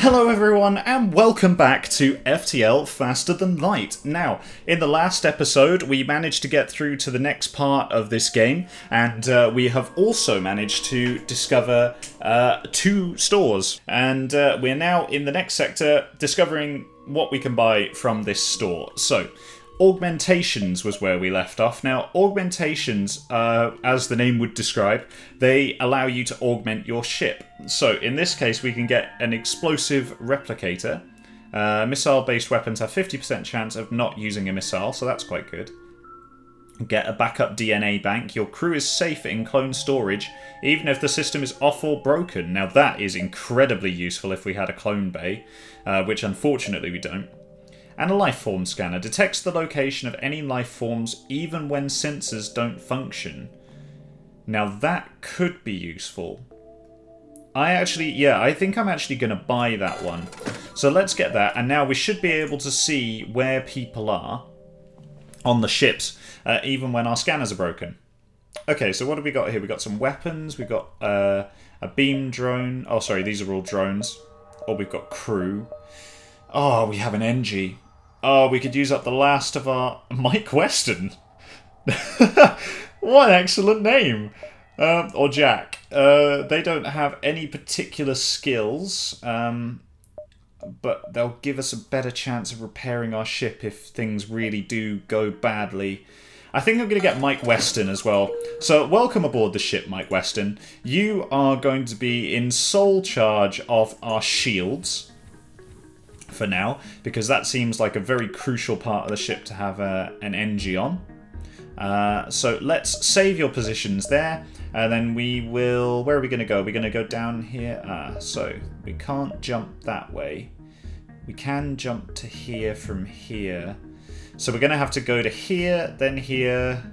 Hello everyone and welcome back to FTL Faster Than Light. Now, in the last episode we managed to get through to the next part of this game, and we have also managed to discover 2 stores. And we're now in the next sector discovering what we can buy from this store. So, augmentations was where we left off. Now, augmentations, as the name would describe, they allow you to augment your ship. So, in this case, we can get an explosive replicator. Missile-based weapons have 50% chance of not using a missile, so that's quite good. Get a backup DNA bank. Your crew is safe in clone storage, even if the system is off or broken. Now, that is incredibly useful if we had a clone bay, which unfortunately we don't. And a lifeform scanner detects the location of any life forms even when sensors don't function. Now that could be useful. I think I'm actually going to buy that one. So let's get that, and now we should be able to see where people are on the ships, even when our scanners are broken. Okay, so what have we got here? We've got some weapons, we've got a beam drone. Oh, sorry, these are all drones. Oh, we've got crew. Oh, we have an NG. Oh, we could use up the last of our... Mike Weston. What an excellent name. Or Jack. They don't have any particular skills, but they'll give us a better chance of repairing our ship if things really do go badly. I think I'm going to get Mike Weston as well. So, welcome aboard the ship, Mike Weston. You are going to be in sole charge of our shields for now, because that seems like a very crucial part of the ship to have an NG on. So let's save your positions there, and then we will... Where are we going to go? We're going to go down here. So we can't jump that way. We can jump to here from here. So we're going to have to go to here,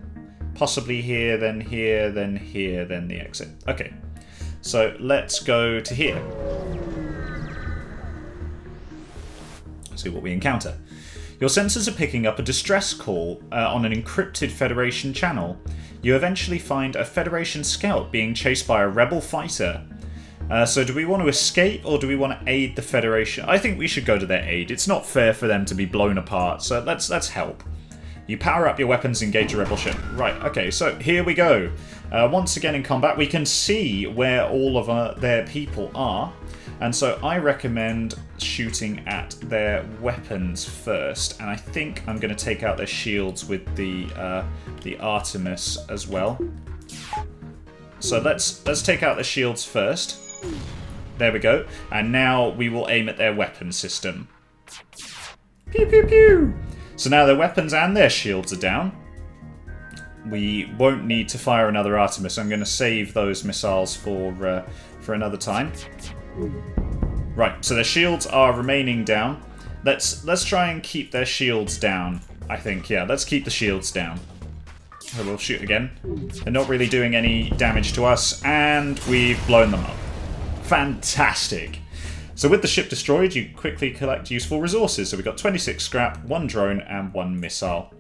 possibly here, then here, then here, then the exit. Okay, so let's go to here. See what we encounter. Your sensors are picking up a distress call on an encrypted Federation channel. You eventually find a Federation scout being chased by a rebel fighter. So do we want to escape or do we want to aid the Federation? I think we should go to their aid. It's not fair for them to be blown apart, so let's help. You power up your weapons, engage a rebel ship. Right, okay, so here we go. Once again in combat, we can see where all of their people are. And so I recommend shooting at their weapons first, and I think I'm going to take out their shields with the Artemis as well. So let's take out the shields first. There we go. And now we will aim at their weapon system. Pew pew pew! So now their weapons and their shields are down. We won't need to fire another Artemis. I'm going to save those missiles for another time. Right, so their shields are remaining down. Let's try and keep their shields down, I think. Yeah, let's keep the shields down. So we'll shoot again. They're not really doing any damage to us, and we've blown them up. Fantastic! So with the ship destroyed, you quickly collect useful resources. So we've got 26 scrap, 1 drone, and 1 missile.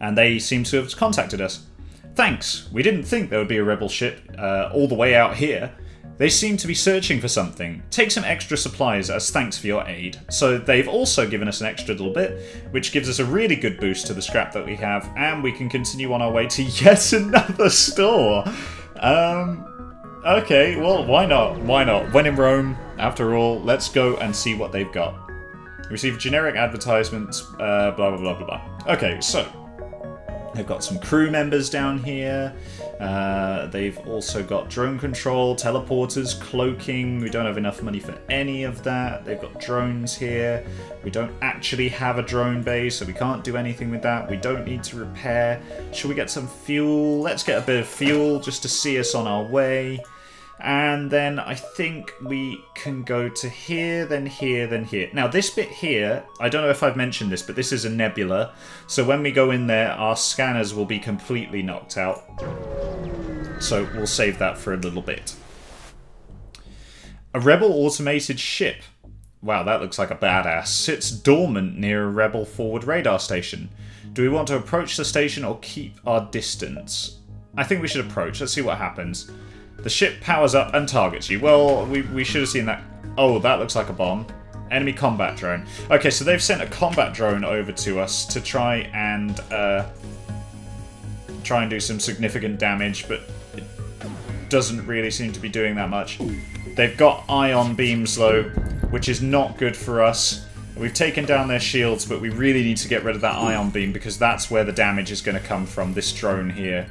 And they seem to have contacted us. Thanks! We didn't think there would be a rebel ship all the way out here. They seem to be searching for something. Take some extra supplies as thanks for your aid. So they've also given us an extra little bit, which gives us a really good boost to the scrap that we have, and we can continue on our way to yet another store. Okay, well, why not? Why not? When in Rome, after all, let's go and see what they've got. Receive generic advertisements, blah, blah, blah, blah, blah. Okay, so they've got some crew members down here. They've also got drone control, teleporters, cloaking. We don't have enough money for any of that. They've got drones here. We don't actually have a drone base, so we can't do anything with that. We don't need to repair. Should we get some fuel? Let's get a bit of fuel just to see us on our way. And then I think we can go to here, then here, then here. Now this bit here, I don't know if I've mentioned this, but this is a nebula. So when we go in there, our scanners will be completely knocked out. So we'll save that for a little bit. A rebel automated ship. Wow, that looks like a badass. Sits dormant near a rebel forward radar station. Do we want to approach the station or keep our distance? I think we should approach. Let's see what happens. The ship powers up and targets you. Well, we should have seen that Oh, that looks like a bomb. Enemy combat drone. Okay, so they've sent a combat drone over to us to try and do some significant damage, but it doesn't really seem to be doing that much. They've got ion beams, though, which is not good for us. We've taken down their shields, but we really need to get rid of that ion beam because that's where the damage is going to come from, this drone here.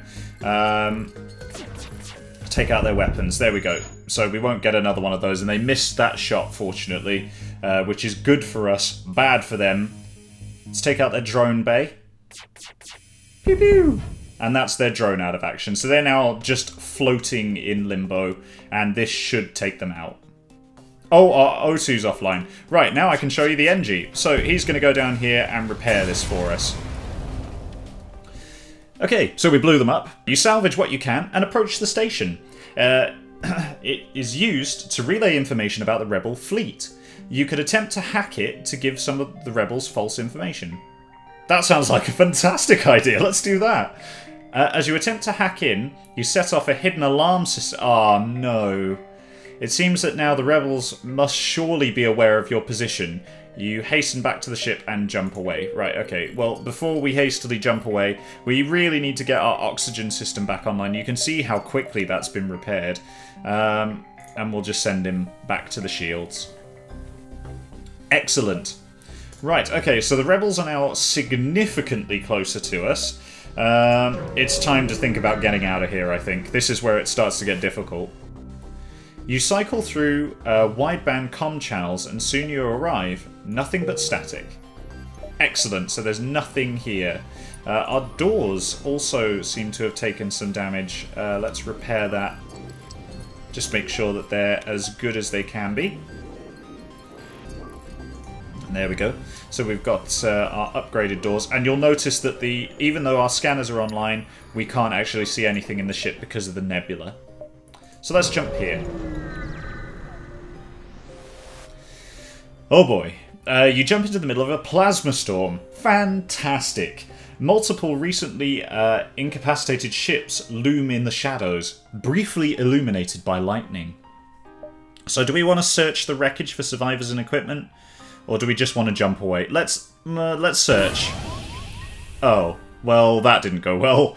Take out their weapons. There we go. So we won't get another one of those, and they missed that shot, fortunately, which is good for us, bad for them. Let's take out their drone bay. Pew pew! And that's their drone out of action. So they're now just floating in limbo, and this should take them out. Oh, our O2's offline. Right, now I can show you the NG. So he's going to go down here and repair this for us. Okay, so we blew them up. You salvage what you can and approach the station. It is used to relay information about the rebel fleet. You could attempt to hack it to give some of the rebels false information. That sounds like a fantastic idea. Let's do that. As you attempt to hack in, you set off a hidden alarm system. Oh, no. It seems that now the rebels must surely be aware of your position. You hasten back to the ship and jump away. Right, okay. Well, before we hastily jump away, we really need to get our oxygen system back online. You can see how quickly that's been repaired. And we'll just send him back to the shields. Excellent. Right, okay, so the rebels are now significantly closer to us. It's time to think about getting out of here, I think. This is where it starts to get difficult. You cycle through wideband comm channels and soon you arrive. Nothing but static. Excellent, so there's nothing here. Our doors also seem to have taken some damage. Let's repair that. Just make sure that they're as good as they can be. And there we go. So we've got our upgraded doors. And you'll notice that even though our scanners are online, we can't actually see anything in the ship because of the nebula. So let's jump here. Oh boy. You jump into the middle of a plasma storm. Fantastic. Multiple recently incapacitated ships loom in the shadows, briefly illuminated by lightning. So do we want to search the wreckage for survivors and equipment? Or do we just want to jump away? Let's search. Oh, well, that didn't go well.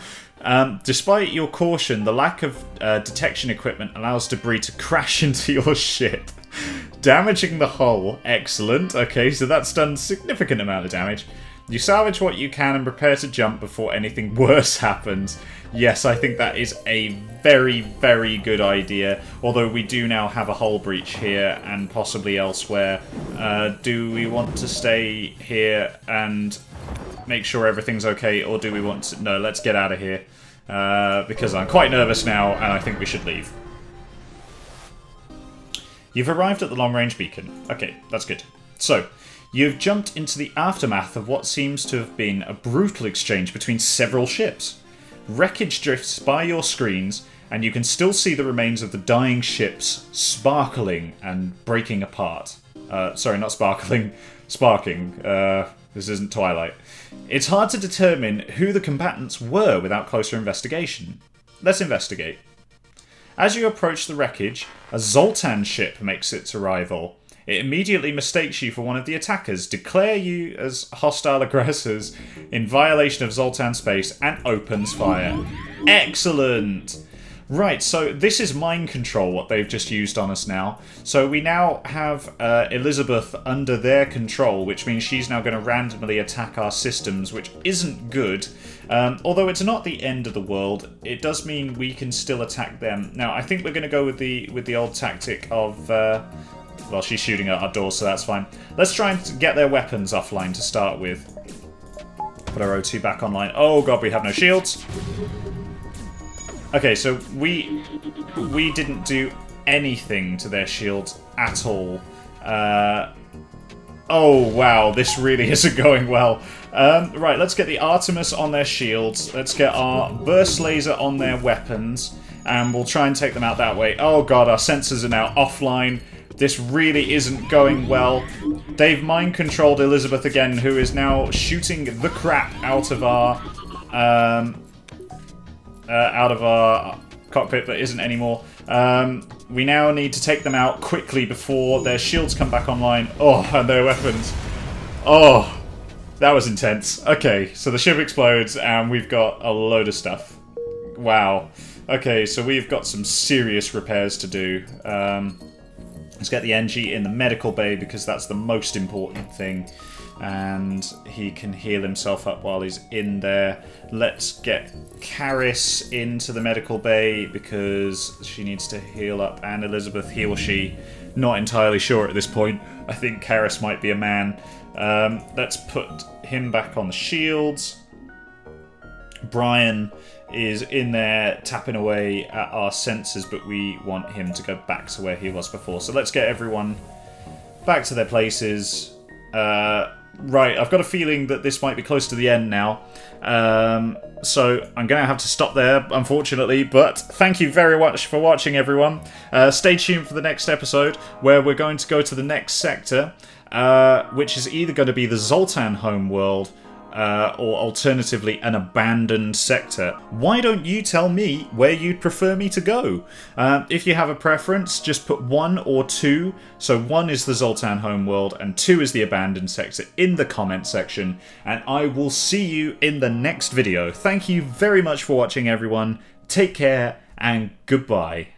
Despite your caution, the lack of detection equipment allows debris to crash into your ship, damaging the hull. Excellent. Okay, so that's done a significant amount of damage. You salvage what you can and prepare to jump before anything worse happens. Yes, I think that is a very, very good idea. Although we do now have a hull breach here and possibly elsewhere. Do we want to stay here and make sure everything's okay, or do we want to... No, let's get out of here. Because I'm quite nervous now and I think we should leave. You've arrived at the long-range beacon. Okay, that's good. So, you've jumped into the aftermath of what seems to have been a brutal exchange between several ships. Wreckage drifts by your screens, and you can still see the remains of the dying ships sparkling and breaking apart. Sorry, not sparkling, sparking. This isn't Twilight. It's hard to determine who the combatants were without closer investigation. Let's investigate. As you approach the wreckage, a Zoltan ship makes its arrival. It immediately mistakes you for one of the attackers, declare you as hostile aggressors in violation of Zoltan space, and opens fire. Excellent! Right, so this is mind control, what they've just used on us now. So we now have Elizabeth under their control, which means she's now going to randomly attack our systems, which isn't good. Although it's not the end of the world, it does mean we can still attack them. Now, I think we're going to go with the old tactic of... well, she's shooting at our door, so that's fine. Let's try and get their weapons offline to start with. Put our O2 back online. Oh god, we have no shields. Okay, so we didn't do anything to their shields at all. Oh wow, this really isn't going well. Right, let's get the Artemis on their shields. Let's get our burst laser on their weapons. And we'll try and take them out that way. Oh god, our sensors are now offline. This really isn't going well. They've mind-controlled Elizabeth again, who is now shooting the crap out of our cockpit, but isn't anymore. We now need to take them out quickly before their shields come back online. Oh, and their weapons. Oh, that was intense. Okay, so the ship explodes and we've got a load of stuff. Wow. Okay, so we've got some serious repairs to do. Let's get the NG in the medical bay because that's the most important thing. And he can heal himself up while he's in there. Let's get Karis into the medical bay because she needs to heal up. And Elizabeth, he or she, not entirely sure at this point. I think Karis might be a man. Let's put him back on the shields. Brian is in there tapping away at our sensors, but we want him to go back to where he was before. So let's get everyone back to their places. Right, I've got a feeling that this might be close to the end now. So I'm going to have to stop there, unfortunately. But thank you very much for watching, everyone. Stay tuned for the next episode, where we're going to go to the next sector, which is either going to be the Zoltan homeworld, or alternatively an abandoned sector. Why don't you tell me where you'd prefer me to go? If you have a preference, just put 1 or 2. So 1 is the Zoltan homeworld and 2 is the abandoned sector in the comment section. And I will see you in the next video. Thank you very much for watching, everyone. Take care and goodbye.